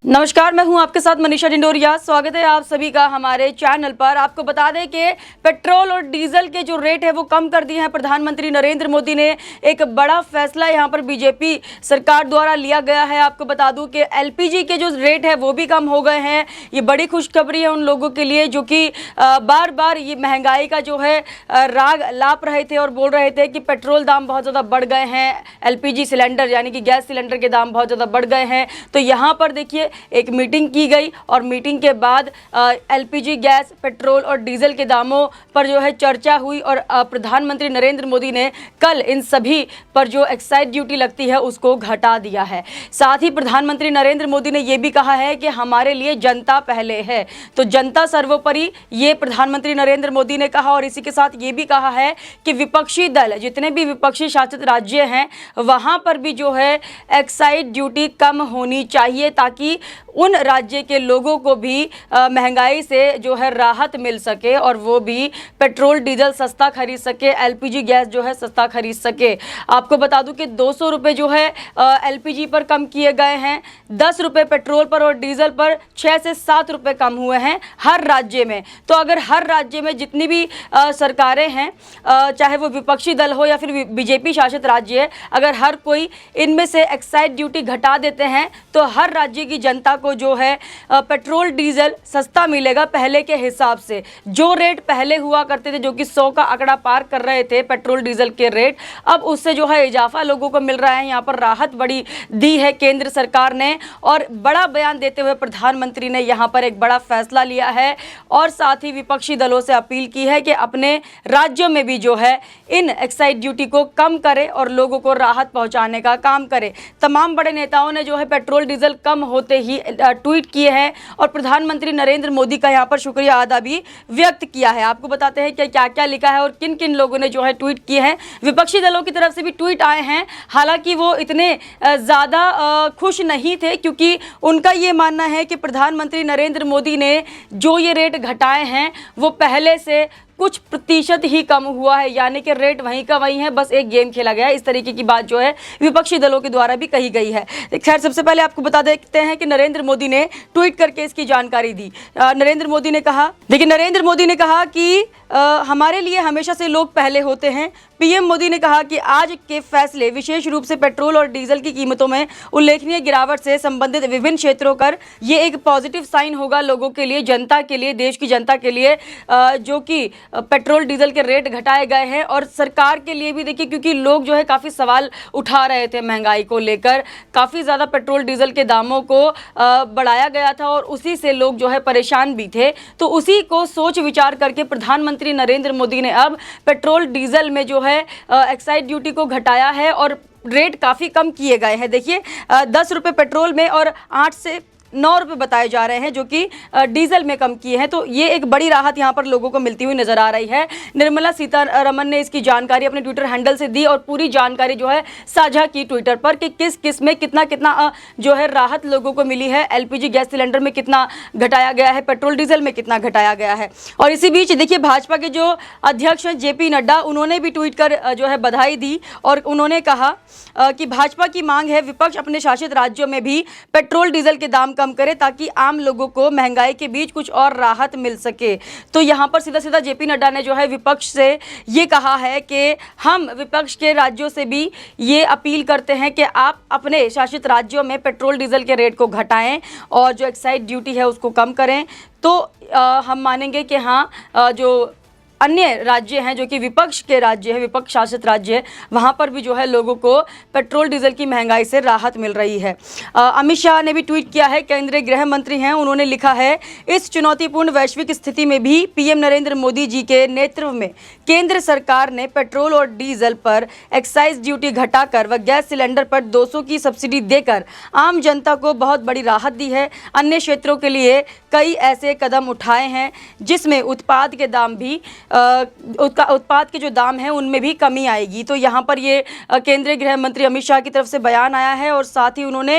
नमस्कार, मैं हूं आपके साथ मनीषा डिंडोरिया। स्वागत है आप सभी का हमारे चैनल पर। आपको बता दें कि पेट्रोल और डीजल के जो रेट है वो कम कर दिए हैं। प्रधानमंत्री नरेंद्र मोदी ने एक बड़ा फैसला यहां पर बीजेपी सरकार द्वारा लिया गया है। आपको बता दूं कि एलपीजी के जो रेट है वो भी कम हो गए हैं। ये बड़ी खुशखबरी है उन लोगों के लिए जो कि बार बार ये महंगाई का जो है राग लाप रहे थे और बोल रहे थे कि पेट्रोल दाम बहुत ज़्यादा बढ़ गए हैं, एलपीजी सिलेंडर यानी कि गैस सिलेंडर के दाम बहुत ज़्यादा बढ़ गए हैं। तो यहाँ पर देखिए एक मीटिंग की गई और मीटिंग के बाद एलपीजी गैस, पेट्रोल और डीजल के दामों पर जो है चर्चा हुई और प्रधानमंत्री नरेंद्र मोदी ने कल इन सभी पर जो एक्साइज ड्यूटी लगती है उसको घटा दिया है। साथ ही प्रधानमंत्री नरेंद्र मोदी ने यह भी कहा है कि हमारे लिए जनता पहले है, तो जनता सर्वोपरि, ये प्रधानमंत्री नरेंद्र मोदी ने कहा। और इसी के साथ ये भी कहा है कि विपक्षी दल, जितने भी विपक्षी शासित राज्य हैं वहाँ पर भी जो है एक्साइज ड्यूटी कम होनी चाहिए ताकि उन राज्य के लोगों को भी महंगाई से जो है राहत मिल सके और वो भी पेट्रोल डीजल सस्ता खरीद सके, एलपीजी गैस जो है सस्ता खरीद सके। आपको बता दूं कि 200 रुपये जो है एलपीजी पर कम किए गए हैं, 10 रुपये पेट्रोल पर और डीजल पर 6 से 7 रुपये कम हुए हैं हर राज्य में। तो अगर हर राज्य में जितनी भी सरकारें हैं, चाहे वो विपक्षी दल हो या फिर बीजेपी शासित राज्य है, अगर हर कोई इनमें से एक्साइज ड्यूटी घटा देते हैं तो हर राज्य की जनता को जो है पेट्रोल डीजल सस्ता मिलेगा पहले के हिसाब से। जो रेट पहले हुआ करते थे, जो कि 100 का आंकड़ा पार कर रहे थे पेट्रोल डीजल के रेट, अब उससे जो है इजाफा लोगों को मिल रहा है। यहाँ पर राहत बड़ी दी है केंद्र सरकार ने और बड़ा बयान देते हुए प्रधानमंत्री ने यहाँ पर एक बड़ा फैसला लिया है और साथ ही विपक्षी दलों से अपील की है कि अपने राज्यों में भी जो है इन एक्साइज ड्यूटी को कम करे और लोगों को राहत पहुँचाने का काम करे। तमाम बड़े नेताओं ने जो है पेट्रोल डीजल कम होते ही ट्वीट किए हैं और प्रधानमंत्री नरेंद्र मोदी का यहाँ पर शुक्रिया अदा भी व्यक्त किया है। आपको बताते हैं कि क्या क्या लिखा है और किन किन लोगों ने जो है ट्वीट किए हैं। विपक्षी दलों की तरफ से भी ट्वीट आए हैं, हालांकि वो इतने ज़्यादा खुश नहीं थे क्योंकि उनका ये मानना है कि प्रधानमंत्री नरेंद्र मोदी ने जो ये रेट घटाए हैं वो पहले से कुछ प्रतिशत ही कम हुआ है, यानी कि रेट वहीं का वहीं है, बस एक गेम खेला गया है। इस तरीके की बात जो है विपक्षी दलों के द्वारा भी कही गई है। खैर, सबसे पहले आपको बता देते हैं कि नरेंद्र मोदी ने ट्वीट करके इसकी जानकारी दी। नरेंद्र मोदी ने कहा कि हमारे लिए हमेशा से लोग पहले होते हैं। पीएम मोदी ने कहा कि आज के फैसले विशेष रूप से पेट्रोल और डीजल की कीमतों में उल्लेखनीय गिरावट से संबंधित विभिन्न क्षेत्रों पर ये एक पॉजिटिव साइन होगा लोगों के लिए, जनता के लिए, देश की जनता के लिए, जो कि पेट्रोल डीजल के रेट घटाए गए हैं और सरकार के लिए भी। देखिए, क्योंकि लोग जो है काफ़ी सवाल उठा रहे थे महंगाई को लेकर, काफ़ी ज़्यादा पेट्रोल डीजल के दामों को बढ़ाया गया था और उसी से लोग जो है परेशान भी थे। तो उसी को सोच विचार करके प्रधानमंत्री नरेंद्र मोदी ने अब पेट्रोल डीजल में जो है एक्साइज ड्यूटी को घटाया है और रेट काफ़ी कम किए गए हैं। देखिए, 10 रुपये पेट्रोल में और 8 से 9 रुपये बताए जा रहे हैं जो कि डीजल में कम किए हैं। तो ये एक बड़ी राहत यहाँ पर लोगों को मिलती हुई नजर आ रही है। निर्मला सीतारमण ने इसकी जानकारी अपने ट्विटर हैंडल से दी और पूरी जानकारी जो है साझा की ट्विटर पर कि किस किस में कितना कितना जो है राहत लोगों को मिली है। एलपीजी गैस सिलेंडर में कितना घटाया गया है, पेट्रोल डीजल में कितना घटाया गया है। और इसी बीच देखिए, भाजपा के जो अध्यक्ष हैं जेपी नड्डा, उन्होंने भी ट्वीट कर जो है बधाई दी और उन्होंने कहा कि भाजपा की मांग है विपक्ष अपने शासित राज्यों में भी पेट्रोल डीजल के दाम कम करे ताकि आम लोगों को महंगाई के बीच कुछ और राहत मिल सके। तो यहाँ पर सीधा सीधा जेपी नड्डा ने जो है विपक्ष से ये कहा है कि हम विपक्ष के राज्यों से भी ये अपील करते हैं कि आप अपने शासित राज्यों में पेट्रोल डीजल के रेट को घटाएं और जो एक्साइज ड्यूटी है उसको कम करें। तो हम मानेंगे कि हाँ, जो अन्य राज्य हैं जो कि विपक्ष के राज्य हैं, विपक्ष शासित राज्य है, वहाँ पर भी जो है लोगों को पेट्रोल डीजल की महंगाई से राहत मिल रही है। अमित शाह ने भी ट्वीट किया है, केंद्रीय गृह मंत्री हैं, उन्होंने लिखा है, इस चुनौतीपूर्ण वैश्विक स्थिति में भी पीएम नरेंद्र मोदी जी के नेतृत्व में केंद्र सरकार ने पेट्रोल और डीजल पर एक्साइज ड्यूटी घटाकर व गैस सिलेंडर पर 200 की सब्सिडी देकर आम जनता को बहुत बड़ी राहत दी है। अन्य क्षेत्रों के लिए कई ऐसे कदम उठाए हैं जिसमें उत्पाद के दाम भी उत्पाद के जो दाम हैं उनमें भी कमी आएगी। तो यहाँ पर ये केंद्रीय गृह मंत्री अमित शाह की तरफ से बयान आया है और साथ ही उन्होंने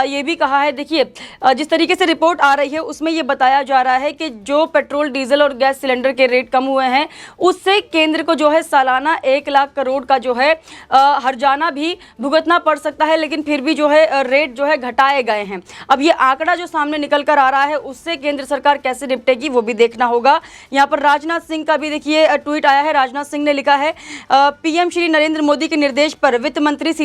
ये भी कहा है, देखिए जिस तरीके से रिपोर्ट आ रही है उसमें ये बताया जा रहा है कि जो पेट्रोल, डीजल और गैस सिलेंडर के रेट कम हुए हैं उससे केंद्र को जो है सालाना 1 लाख करोड़ का जो है हर्जाना भी भुगतना पड़ सकता है, लेकिन फिर भी जो है रेट जो है घटाए गए हैं। अब ये आंकड़ा जो सामने निकल कर आ रहा है उससे केंद्र सरकार कैसे निपटेगी वो भी देखना होगा। यहाँ पर राजनाथ सिंह का भी देखिए ट्वीट आया है। राजनाथ सिंह ने लिखा है, पीएम श्री नरेंद्र मोदी के निर्देश पर वित्त मंत्री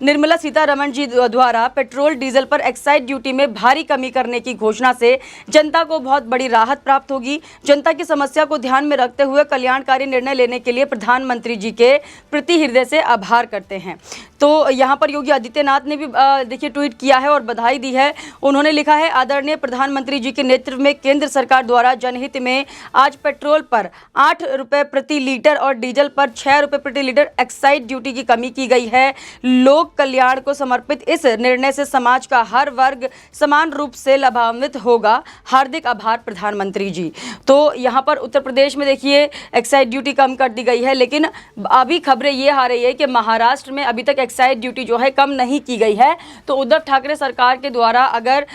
निर्मला सीतारमण जी द्वारा पेट्रोल डीजल पर एक्साइज ड्यूटी में भारी कमी करने की घोषणा से जनता को बहुत बड़ी राहत प्राप्त होगी। जनता की समस्या को ध्यान में रखते हुए कल्याणकारी निर्णय लेने के लिए प्रधानमंत्री जी के प्रति हृदय से आभार करते हैं। तो यहाँ पर योगी आदित्यनाथ ने भी देखिए ट्वीट किया है और बधाई दी है। उन्होंने लिखा है, आदरणीय प्रधानमंत्री जी के नेतृत्व में केंद्र सरकार द्वारा जनहित में आज पेट्रोल पर 8 रुपये प्रति लीटर और डीजल पर 6 रुपये प्रति लीटर एक्साइज ड्यूटी की कमी की गई है। लोक कल्याण को समर्पित इस निर्णय से समाज का हर वर्ग समान रूप से लाभान्वित होगा। हार्दिक आभार प्रधानमंत्री जी। तो यहाँ पर उत्तर प्रदेश में देखिए एक्साइज ड्यूटी कम कर दी गई है, लेकिन अभी खबरें ये आ रही है कि महाराष्ट्र में अभी तक एक्साइज ड्यूटी जो है कम नहीं की गई है। तो उद्धव ठाकरे सरकार के द्वारा अगर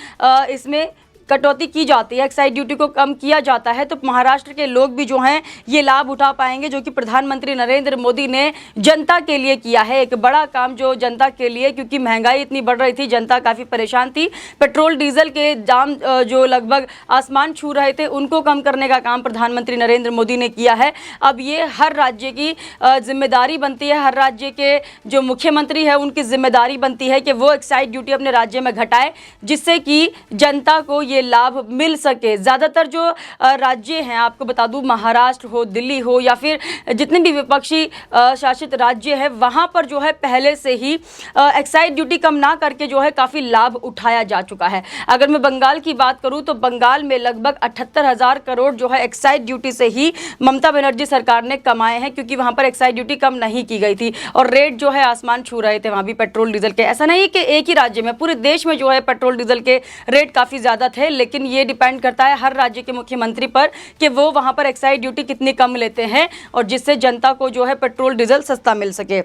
इसमें कटौती की जाती है, एक्साइज ड्यूटी को कम किया जाता है, तो महाराष्ट्र के लोग भी जो हैं ये लाभ उठा पाएंगे, जो कि प्रधानमंत्री नरेंद्र मोदी ने जनता के लिए किया है। एक बड़ा काम जो जनता के लिए, क्योंकि महंगाई इतनी बढ़ रही थी, जनता काफ़ी परेशान थी, पेट्रोल डीजल के दाम जो लगभग आसमान छू रहे थे उनको कम करने का काम प्रधानमंत्री नरेंद्र मोदी ने किया है। अब ये हर राज्य की जिम्मेदारी बनती है, हर राज्य के जो मुख्यमंत्री है उनकी जिम्मेदारी बनती है कि वो एक्साइज ड्यूटी अपने राज्य में घटाए, जिससे कि जनता को ये लाभ मिल सके। ज़्यादातर जो राज्य हैं, आपको बता दूं, महाराष्ट्र हो, दिल्ली हो या फिर जितने भी विपक्षी शासित राज्य है, वहाँ पर जो है पहले से ही एक्साइज ड्यूटी कम ना करके जो है काफ़ी लाभ उठाया जा चुका है। अगर मैं बंगाल की बात करूँ तो बंगाल में लगभग 78,000 करोड़ जो है एक्साइज ड्यूटी से ही ममता बनर्जी सरकार ने कमाए हैं, क्योंकि वहाँ पर एक्साइज ड्यूटी कम नहीं की गई थी और रेट जो है आसमान छू रहे थे वहाँ भी पेट्रोल डीजल के। ऐसा नहीं कि एक ही राज्य में, पूरे देश में जो है पेट्रोल डीजल के रेट काफ़ी ज़्यादा थे, लेकिन ये डिपेंड करता है हर राज्य के मुख्यमंत्री पर कि वो वहाँ पर एक्साइज ड्यूटी कितनी कम लेते हैं और जिससे जनता को जो है पेट्रोल डीजल सस्ता मिल सके।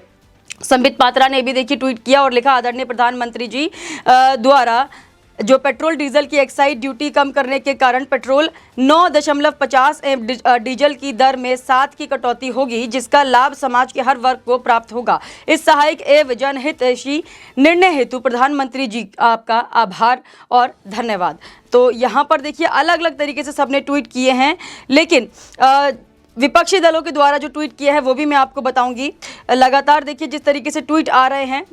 संबित पात्रा ने भी देखिए ट्वीट किया और लिखा, आदरणीय प्रधानमंत्री जी द्वारा जो पेट्रोल डीजल की एक्साइज ड्यूटी कम करने के कारण पेट्रोल 9.50 डीजल की दर में 7 की कटौती होगी, जिसका लाभ समाज के हर वर्ग को प्राप्त होगा। इस सहायक एवं जनहितैषी निर्णय हेतु प्रधानमंत्री जी आपका आभार और धन्यवाद। तो यहाँ पर देखिए अलग अलग तरीके से सबने ट्वीट किए हैं, लेकिन विपक्षी दलों के द्वारा जो ट्वीट किया है वो भी मैं आपको बताऊंगी। लगातार देखिए जिस तरीके से ट्वीट आ रहे हैं,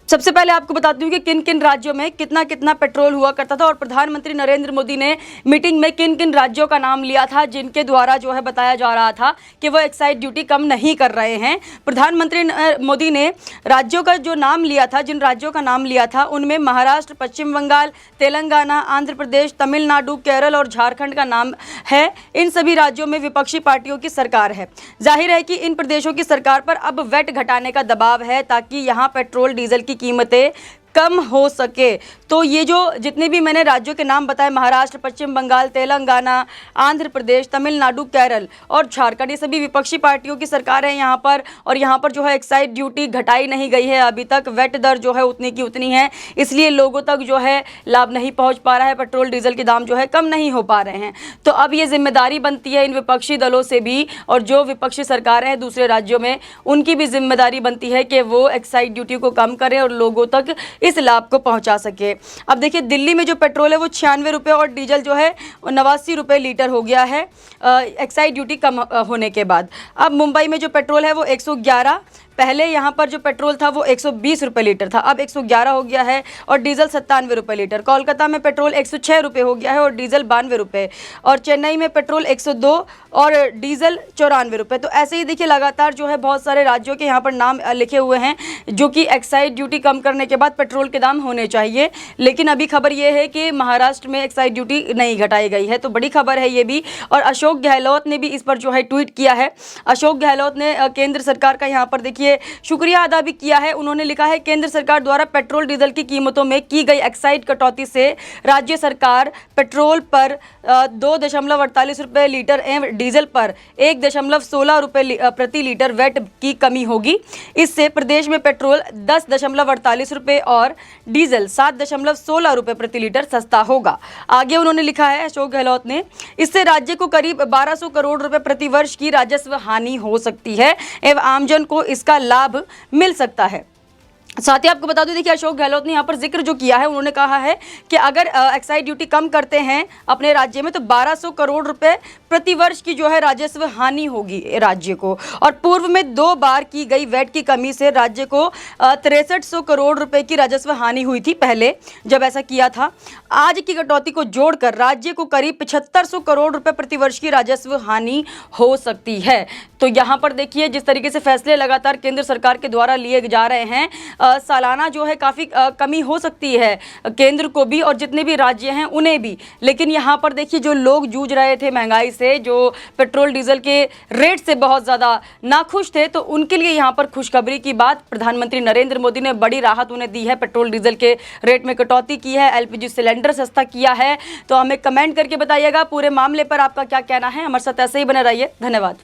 सबसे पहले आपको बताती हूँ कि किन किन राज्यों में कितना कितना पेट्रोल हुआ करता था और प्रधानमंत्री नरेंद्र मोदी ने मीटिंग में किन किन राज्यों का नाम लिया था जिनके द्वारा जो है बताया जा रहा था कि वो एक्साइज ड्यूटी कम नहीं कर रहे हैं। प्रधानमंत्री मोदी ने राज्यों का जो नाम लिया था, जिन राज्यों का नाम लिया था उनमें महाराष्ट्र, पश्चिम बंगाल, तेलंगाना, आंध्र प्रदेश, तमिलनाडु, केरल और झारखंड का नाम है। इन सभी राज्यों में विपक्षी पार्टियों की सरकार है। जाहिर है कि इन प्रदेशों की सरकार पर अब वैट घटाने का दबाव है ताकि यहाँ पेट्रोल डीजल की कीमतें कम हो सके। तो ये जो जितने भी मैंने राज्यों के नाम बताए, महाराष्ट्र, पश्चिम बंगाल, तेलंगाना, आंध्र प्रदेश, तमिलनाडु, केरल और झारखंड, ये सभी विपक्षी पार्टियों की सरकार है यहाँ पर। और यहाँ पर जो है एक्साइज ड्यूटी घटाई नहीं गई है अभी तक, वैट दर जो है उतनी की उतनी है, इसलिए लोगों तक जो है लाभ नहीं पहुँच पा रहा है, पेट्रोल डीजल के दाम जो है कम नहीं हो पा रहे हैं। तो अब ये जिम्मेदारी बनती है इन विपक्षी दलों से भी, और जो विपक्षी सरकारें हैं दूसरे राज्यों में उनकी भी जिम्मेदारी बनती है कि वो एक्साइज ड्यूटी को कम करें और लोगों तक इस लाभ को पहुंचा सके। अब देखिए दिल्ली में जो पेट्रोल है वो 96 रुपये और डीजल जो है 89 रुपये लीटर हो गया है एक्साइज ड्यूटी कम होने के बाद। अब मुंबई में जो पेट्रोल है वो 111, पहले यहाँ पर जो पेट्रोल था वो 120 रुपये लीटर था, अब 111 हो गया है और डीजल 97 रुपये लीटर। कोलकाता में पेट्रोल 106 रुपये हो गया है और डीजल 92 रुपये, और चेन्नई में पेट्रोल 102 और डीजल 94 रुपये। तो ऐसे ही देखिए लगातार जो है बहुत सारे राज्यों के यहाँ पर नाम लिखे हुए हैं जो कि एक्साइज ड्यूटी कम करने के बाद पेट्रोल पेट्रोल के दाम होने चाहिए। लेकिन अभी खबर ये है कि महाराष्ट्र में एक्साइज ड्यूटी नहीं घटाई गई है, तो बड़ी खबर है ये भी। और अशोक गहलोत ने भी इस पर जो है ट्वीट किया है। अशोक गहलोत ने केंद्र सरकार का यहाँ पर देखिए शुक्रिया अदा भी किया है। उन्होंने लिखा है, केंद्र सरकार द्वारा पेट्रोल डीजल की कीमतों में की गई एक्साइज कटौती से राज्य सरकार पेट्रोल पर 2.48 रुपये लीटर एवं डीजल पर 1.16 रुपये प्रति लीटर वैट की कमी होगी। इससे प्रदेश में पेट्रोल 10.48 रुपये और डीजल 7.16 रुपये प्रति लीटर सस्ता होगा। आगे उन्होंने लिखा है अशोक गहलोत ने, इससे राज्य को करीब 1200 करोड़ रुपए प्रति वर्ष की राजस्व हानि हो सकती है एवं आमजन को इसका लाभ मिल सकता है। साथ ही आपको बता दूं, देखिए अशोक गहलोत ने यहाँ पर जिक्र जो किया है, उन्होंने कहा है कि अगर एक्साइज ड्यूटी कम करते हैं अपने राज्य में तो 1200 करोड़ रुपए प्रति वर्ष की जो है राजस्व हानि होगी राज्य को। और पूर्व में 2 बार की गई वैट की कमी से राज्य को 6300 करोड़ रुपए की राजस्व हानि हुई थी पहले जब ऐसा किया था। आज की कटौती को जोड़कर राज्य को करीब 7500 करोड़ रुपए प्रति वर्ष की राजस्व हानि हो सकती है। तो यहाँ पर देखिए जिस तरीके से फैसले लगातार केंद्र सरकार के द्वारा लिए जा रहे हैं, सालाना जो है काफ़ी कमी हो सकती है केंद्र को भी और जितने भी राज्य हैं उन्हें भी। लेकिन यहाँ पर देखिए जो लोग जूझ रहे थे महंगाई से, जो पेट्रोल डीजल के रेट से बहुत ज़्यादा नाखुश थे, तो उनके लिए यहाँ पर खुशखबरी की बात, प्रधानमंत्री नरेंद्र मोदी ने बड़ी राहत उन्हें दी है। पेट्रोल डीजल के रेट में कटौती की है, एलपीजी सिलेंडर सस्ता किया है। तो हमें कमेंट करके बताइएगा पूरे मामले पर आपका क्या कहना है। हमारे साथ ऐसे ही बने रहिए। धन्यवाद।